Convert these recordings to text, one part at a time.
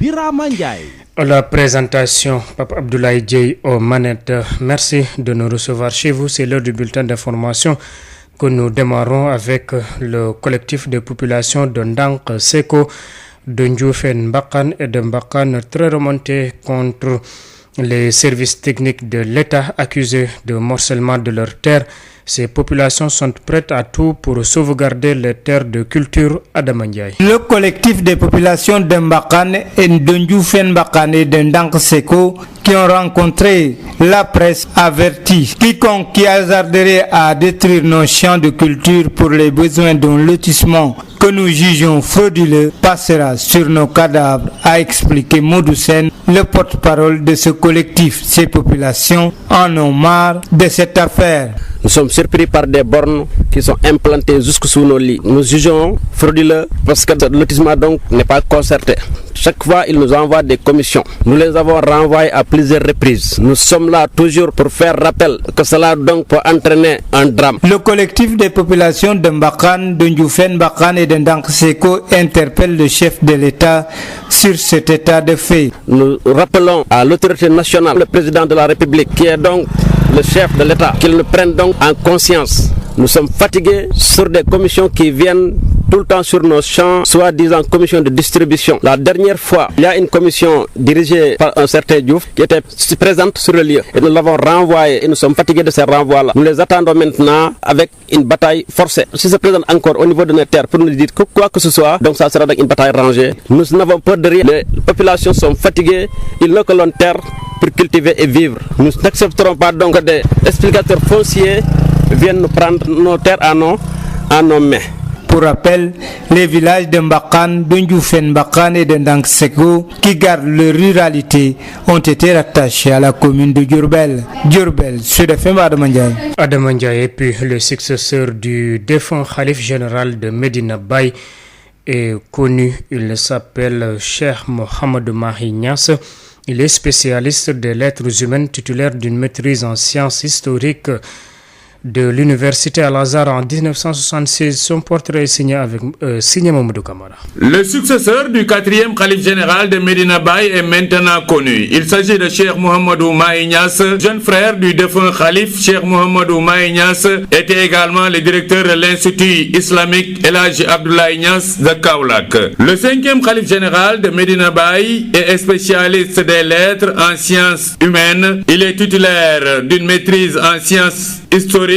Birama Ndiaye. La présentation, Papa Abdoulaye Dieye aux manettes. Merci de nous recevoir chez vous. C'est l'heure du bulletin d'information que nous démarrons avec le collectif de population de Ndank Seko, de Ndioufène Mbakan et de Mbakan, très remonté contre les services techniques de l'État accusés de morcellement de leurs terres. Ces populations sont prêtes à tout pour sauvegarder les terres de culture à Damandiaï. Le collectif des populations de Mbakan et de Ndioufène Mbakan et de Ndank Seko qui ont rencontré la presse avertit quiconque qui hasarderait à détruire nos champs de culture pour les besoins d'un lotissement que nous jugeons frauduleux passera sur nos cadavres, a expliqué Modou Sène, le porte-parole de ce collectif. Ces populations en ont marre de cette affaire. Nous sommes surpris par des bornes qui sont implantées jusque sous nos lits. Nous jugeons frauduleux parce que le lotissement donc n'est pas concerté. Chaque fois, ils nous envoient des commissions. Nous les avons renvoyés à plusieurs reprises. Nous sommes là toujours pour faire rappel que cela donc peut entraîner un drame. Le collectif des populations de Mbakan, de Ndioufène Mbakan et de Ndank Seko interpelle le chef de l'État sur cet état de fait. Nous rappelons à l'autorité nationale, le président de la République, qui est donc le chef de l'État, qu'il le prenne donc en conscience. Nous sommes fatigués sur des commissions qui viennent tout le temps sur nos champs, soi-disant commission de distribution. La dernière fois, il y a une commission dirigée par un certain Diouf qui était présente sur le lieu. Et nous l'avons renvoyé et nous sommes fatigués de ces renvois-là. Nous les attendons maintenant avec une bataille forcée. Si se présente encore au niveau de nos terres pour nous dire que quoi que ce soit, donc ça sera donc une bataille rangée. Nous n'avons peur de rien. Les populations sont fatiguées, ils n'ont que l'on terre pour cultiver et vivre. Nous n'accepterons pas donc que des explicateurs fonciers viennent nous prendre nos terres à nos mains. Pour rappel, les villages de Mbakan, de Ndioufène Mbakan et de Ndank Seko qui gardent leur ruralité ont été rattachés à la commune de Diourbel. Diourbel, Sud FM Adamandiaï. Adamandiaï et puis le successeur du défunt Khalif général de Medina Baye est connu. Il s'appelle Cheikh Mohamed Mahi Niasse. Il est spécialiste des lettres humaines, titulaire d'une maîtrise en sciences historiques de l'université Al-Azhar en 1976. Son portrait est signé Mamadou Kamara. Le successeur du 4e calife général de Medina Baye est maintenant connu. Il s'agit de Cheikh Mohamedou Mahi Niasse, jeune frère du défunt calife. Cheikh Mohamedou Mahi Niasse était également le directeur de l'Institut islamique El Hadji Abdoulaye Niasse de Kaolack. Le 5e calife général de Medina Baye est spécialiste des lettres en sciences humaines. Il est titulaire d'une maîtrise en sciences historiques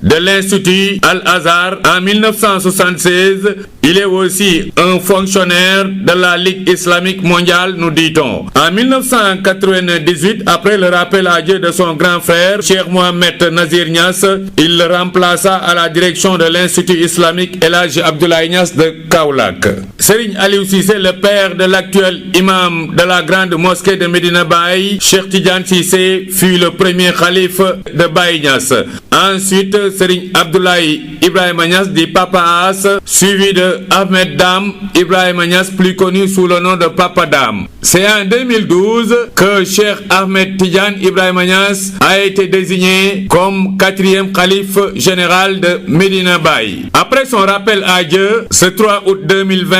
de l'Institut Al-Azhar en 1976. Il est aussi un fonctionnaire de la Ligue islamique mondiale, nous dit-on. En 1998, après le rappel à Dieu de son grand frère, Cheikh Mohamed Nazir Niasse, il le remplaça à la direction de l'Institut islamique El Hadji Abdoulaye Niasse de Kaolack. Serigne Aliou Cissé, le père de l'actuel imam de la grande mosquée de Medina Baye, Cheikh Tidiane Cissé, fut le premier calife de Baye Niasse. Ensuite, Serigne Abdoulaye Ibrahima Niasse dit Papa As, suivi de Ahmed Dam Ibrahima Niasse, plus connu sous le nom de Papa Dam. C'est en 2012 que Cheikh Ahmed Tidiane Ibrahima Niasse a été désigné comme 4e calife général de Medina Baye. Après son rappel à Dieu, ce 3 août 2020,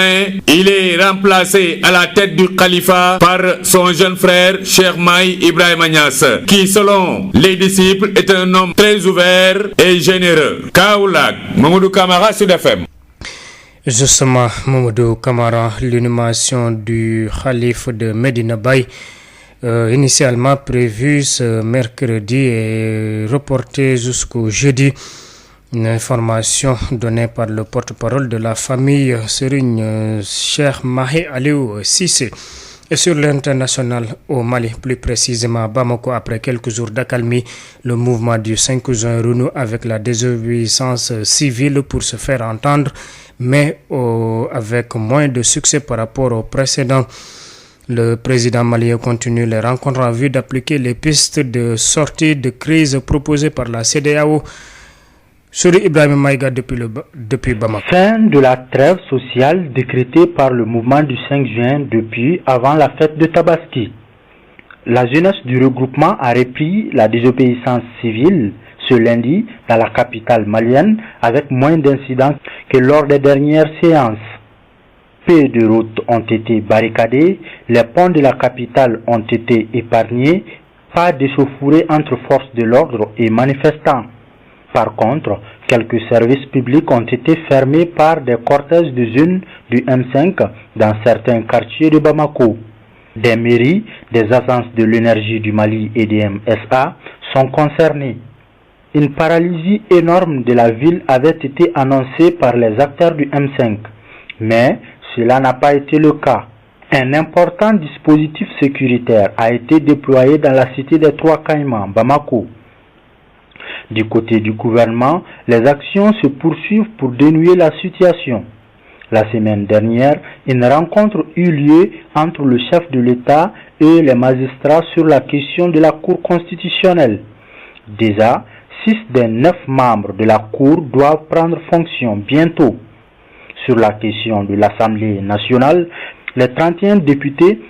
il est remplacé à la tête du califat par son jeune frère Cheikh Mahi Ibrahima Niasse, qui selon les disciples est un homme très ouvert et généreux. Kaolack, Mamadou Kamara, Sud FM. Justement, Mamadou Kamara, l'inhumation du calife de Medina Baye, initialement prévue ce mercredi, est reportée jusqu'au jeudi. Une information donnée par le porte-parole de la famille Serigne Cheikh Mahi Aliou Cissé. Et sur l'international au Mali, plus précisément à Bamako, après quelques jours d'accalmie, le mouvement du 5 juin renoue avec la désobéissance civile pour se faire entendre, mais avec moins de succès par rapport au précédent. Le président malien continue les rencontres en vue d'appliquer les pistes de sortie de crise proposées par la CEDEAO. Souri Ibrahim Maïga depuis Bamako. Fin de la trêve sociale décrétée par le mouvement du 5 juin depuis avant la fête de Tabaski. La jeunesse du regroupement a repris la désobéissance civile ce lundi dans la capitale malienne avec moins d'incidents que lors des dernières séances. peu de routes ont été barricadées, les ponts de la capitale ont été épargnés, pas d'échauffourées entre forces de l'ordre et manifestants. Par contre, quelques services publics ont été fermés par des cortèges de jeunes du M5 dans certains quartiers de Bamako. Des mairies, des agences de l'énergie du Mali et des MSA sont concernées. Une paralysie énorme de la ville avait été annoncée par les acteurs du M5, mais cela n'a pas été le cas. Un important dispositif sécuritaire a été déployé dans la cité des Trois Caïmans, Bamako. Du côté du gouvernement, les actions se poursuivent pour dénouer la situation. La semaine dernière, une rencontre eut lieu entre le chef de l'État et les magistrats sur la question de la Cour constitutionnelle. Déjà, 6 des 9 membres de la Cour doivent prendre fonction bientôt. Sur la question de l'Assemblée nationale, les 31 députés,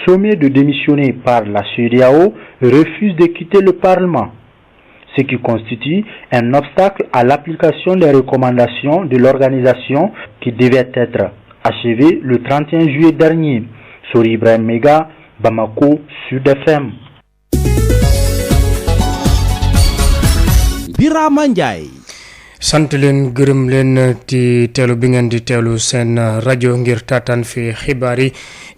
sommés de démissionner par la CEDEAO, refusent de quitter le Parlement, ce qui constitue un obstacle à l'application des recommandations de l'organisation qui devait être achevée le 31 juillet dernier. Sori Ibrahim Mega, Bamako, Sud FM. Birama Ndiaye. sant leen gërëm leen ci teelu bi ngeen di teelu seen rajo ngir taataan fi xibaar yi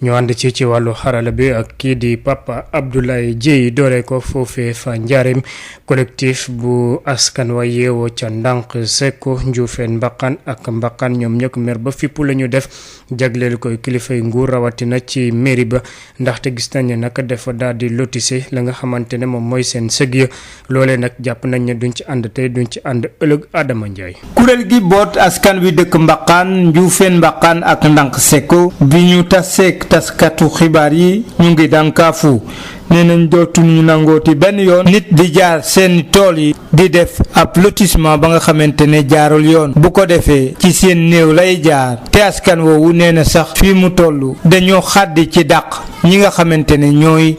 ñu ànd ci wàllu xarala bi ak kii di Papa Abdoulaye Dieye doore ko foofee fa njaareem collectif bu askan wa yeewoo ca ndànk sekko njuufeen mbaqaan ak mbaqaan ñoom ñëkk mer ba fippu la ñu def jagleel koy kilifay nguur rawatina ci mairie ba ndaxte gis nañ ne nag dafa daal di lotissé la nga xamante ne moom mooy seen sëg ya loolee nag jàpp nañ ne duñ ci ànd tey duñ ci ànd ëllëg Adama Ndiaye. kuréel gi boot askan wi dëkk mbaqaan njuufeen mbaqaan ak ndànk sekko bi ñu taseek taskatu xibaar yi ñu ngi dànkaafu nee nañ dootuñu nangooti benn yoon nit di jaar seen tool yi di def ab lotissement ba nga xamante ne jaarul yoon bu ko defee ci seen néew lay jaar te askan woowu nee na sax fii mu toll dañoo xàddi ci dàq ñi nga xamante ne ñooy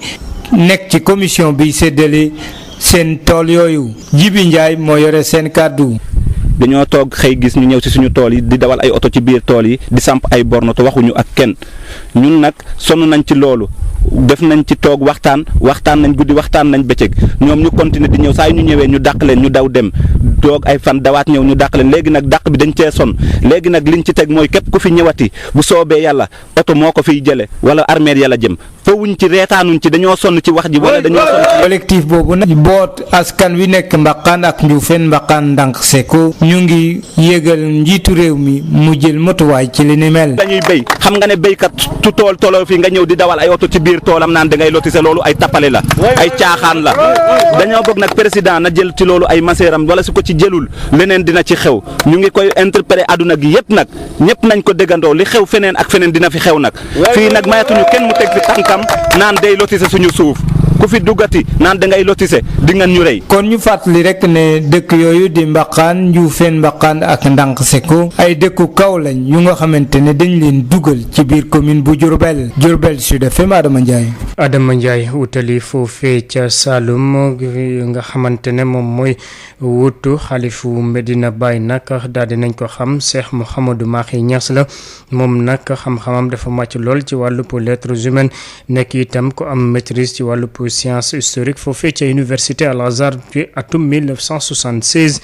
nekk ci commission bi séddale seen tool yooyu Jibi Njaay moo yore seen kàddu. dañoo toog xëy gis ñu ñëw ci suñu tool yi di dawal ay oto ci biir tool yi di samp ay borno te waxuñu ak kenn ñun nag sonn nañ ci loolu def nañ ci toog waxtaan nañ guddi waxtaan nañ bëccëg ñoom ñu continuer di ñëw saa yu ñu ñëwee ñu dàq leen ñu daw dem toog ay fan dawaat ñëw ñu dàq leen léegi nag dàq bi dañ cee sonn léegi nag liñ ci teg mooy képp ku fi ñëwati bu soobee yàlla oto moo ko fiy jële wala armeel yàlla jëm fawuñ ci reetaanuñ ci dañoo sonn ci wax ji wala dañoo sonn ci collectif boobu nag boot askan wi nekk mbaqaan ak njuufeen mbaqaan ndànk sekko ñu ngi yégal njiitu réew mi mu jël motuwaay ci li ni mel. dañuy béy xam nga ne béykat tu tooloo fi nga ñëw di dawal ay oto ci biir toolam naan da ngay lotissé loolu ay tappale la ay caaxaan la dañoo bëgg nag président na jël ci loolu ay maseeram wala su ko ci jëlul leneen dina ci xew ñu ngi koy interpellé àdduna gi yëpp nag ñëpp nañ ko déggandoo li xew feneen ak feneen dina fi xew nag fii nag mayatuñu kenn mu teg fi tànkam naan day lotissé suñu suuf ku fi duggati naan da ngay lotissé di ngeen ñu rey. kon ñu fàttali rek ne dëkk yooyu di mbaqaan njuufeen mbaqaan ak ndànk sekko ay dëkku kaw lañ yu nga xamante ne dañ leen dugal ci biir commune bu Diourbel Sud FM Adama Ndiaye. Adama Ndiaye wutali foofee ca Saloum nga xamante ne moom mooy wutu xalifu Medina Baye nag daal di nañ ko xam Cheikh Mouhamadou Mahi Niass la moom nag xam-xamam dafa màcc lool ci wàllu lettres humaines nekk itam ko am maîtrise ci wàllu science historique foofee ca université Al Azhar ci atum 1976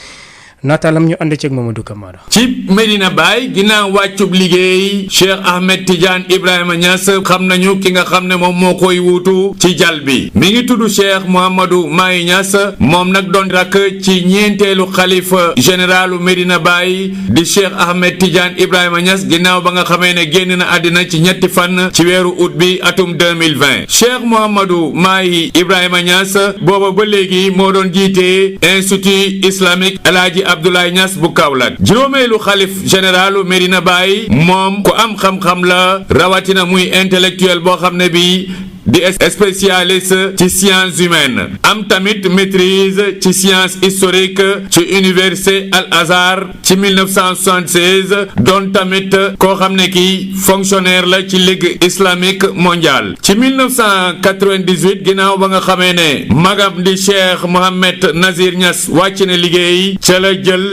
nataalam ñu ànd ceeg Mamadou Camara. ci Medina Baye ginnaaw wàccub liggéey Cheikh Ahmed Tidiane Ibrahima Niass xam nañu ki nga xam ne moom moo koy wuutu ci jal bi mi ngi tudd Cheikh Mouhamadou Mahi Niass moom nag doon rakk ci ñeenteelu xalifa généralu Medina Baye di Cheikh Ahmed Tidiane Ibrahima Niass ginnaaw ba nga xamee ne génn na àddina ci ñetti fan ci weeru août bi atum 2020 Cheikh Mouhamadou Mahi Ibrahima Niass booba ba léegi moo doon jiite institut islamique El Hadji Abdoulaye Niass bu Kaolack juróomeelu xalif généralu Medina Baye moom ku am xam-xam la rawatina muy intellectuel boo xam ne bi di spécialiste ci sciences humaines am tamit maîtrise ci sciences historiques ci université Al Azhar ci 1976 doon tamit koo xam ne kii fonctionnaire la ci ligue islamique mondiale ci 1998 ginnaaw ba nga xamee ne magam di Cheikh Mohamed Nazir Niass wàcc na liggéey ca la jël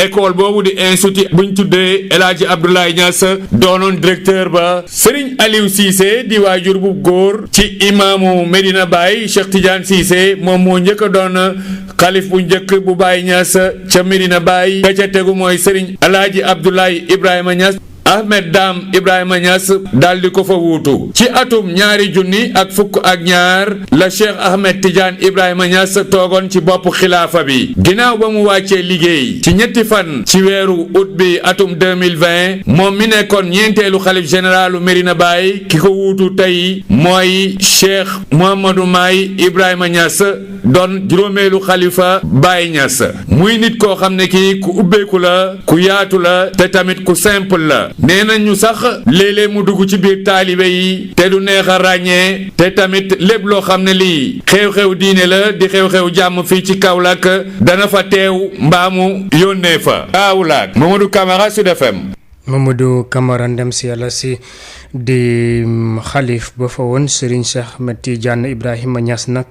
école boobu di institut buñ tuddee El Hadji Abdoulaye Niass doonoon directeur ba Serigne Aliou Cissé di waajur bu góor ci imaamu Medina Baye Cheikh Tidiane Cissé moom moo njëkk a doon xalif bu njëkk bu Baye Niass ca Medina Baye ka ca tegu mooy Serigne El Hadji Abdoulaye Ibrahima Niass Ahmed Dame Ibrahima Niass daal di ko fa wuutu ci atum 2012 la Cheikh Ahmed Tidiane Ibrahima Niass toogoon ci bopp xilaafa bi ginnaaw ba mu wàccee liggéey ci ñetti fan ci weeru août bi atum 2020 moom mi nekkoon ñeenteelu xalif généralu Medina Baye ki ko wuutu tey mooy Cheikh Mouhamadou Mahi Ibrahima Niass doon juróomeelu xalifa Baye Niass muy nit koo xam ne kii ku ubbeeku la ku yaatu la te tamit ku simple la nee nañu sax léeg-léeg mu dugg ci biir taalibe yi te du neex a ràññee te tamit lépp loo xam ne lii xew-xew diine la di xew-xew jàmm fii ci Kaolack dana fa teew mbaamu yónnee fa Kaolack Mamadou Camara Sud FM. Mamadou Camara ndem si yàlla si di xalif ba fa woon Serigne Cheikh Ahmed Tidiane Ibrahima Niass nag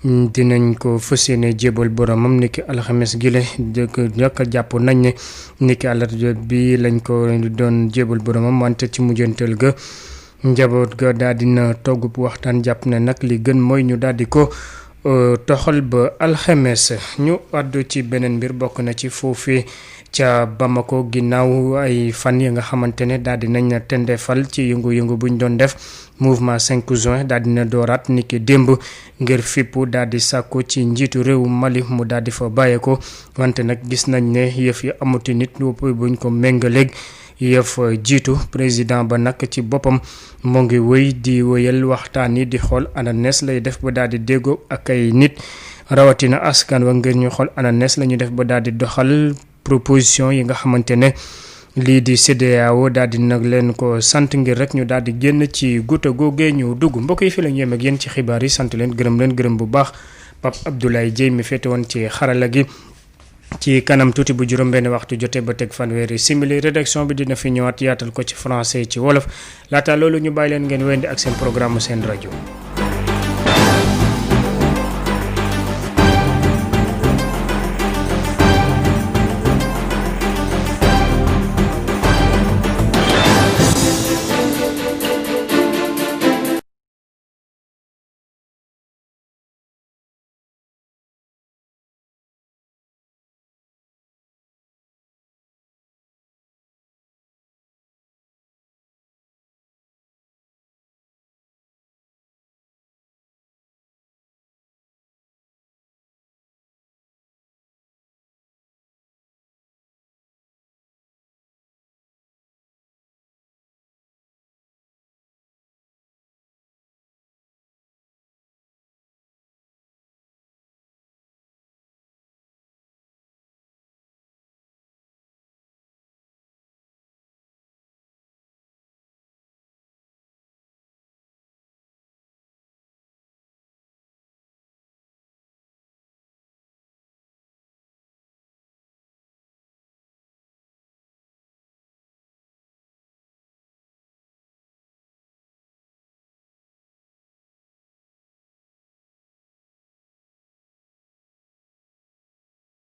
dinañ ko fas yéene jébal boromam niki alxames gile jëkk jàpp nañ ne niki àllarba bi lañ ko doon jébal boromam wante ci mujjantal ga njaboot ga daal dina togg waxtaan jàpp ne nag li gën mooy ñu daal di ko toxal ba alxames. ñu àddu ci beneen mbir bokk na ci foofee ca Bamako ginnaaw ay fan yi nga xamante ne daal di nañ tendefal ci yëngu-yëngu buñ doon def mouvement 5 juin daal dina dooraat niki démb ngir fippu daal di sàkku ci njiitu réew Mali mu daal di fa bàyyeeko wante nag gis nañ ne yëf yi amuti nit buñ ko méngaleeg yëf jiitu président ba nag ci boppam moo ngi wéy di wéyal waxtaan yi di xool ana nees lay def ba daal di déggoo ak ay nit rawatina askan wa ngir ñu xool ana nees la ñu def ba daal di doxal proposition yi nga xamante ne lii di CEDEAO daal di nag leen ko sant ngir rek ñu daal di génn ci guuta googee ñu dugg mbokk yi fi la ñu yem ak yéen ci xibaar yi sant leen gërëm bu baax Pape Abdoulaye Dieye mi féete woon ci xarala gi ci kanam tuuti bu juróom-benn waxtu jotee ba teg fanweeri simili rédaction bi dina fi ñëwaat yaatal ko ci français ci wolof laata loolu ñu bàyyi leen ngeen wéndi ak seen programme seen rajo.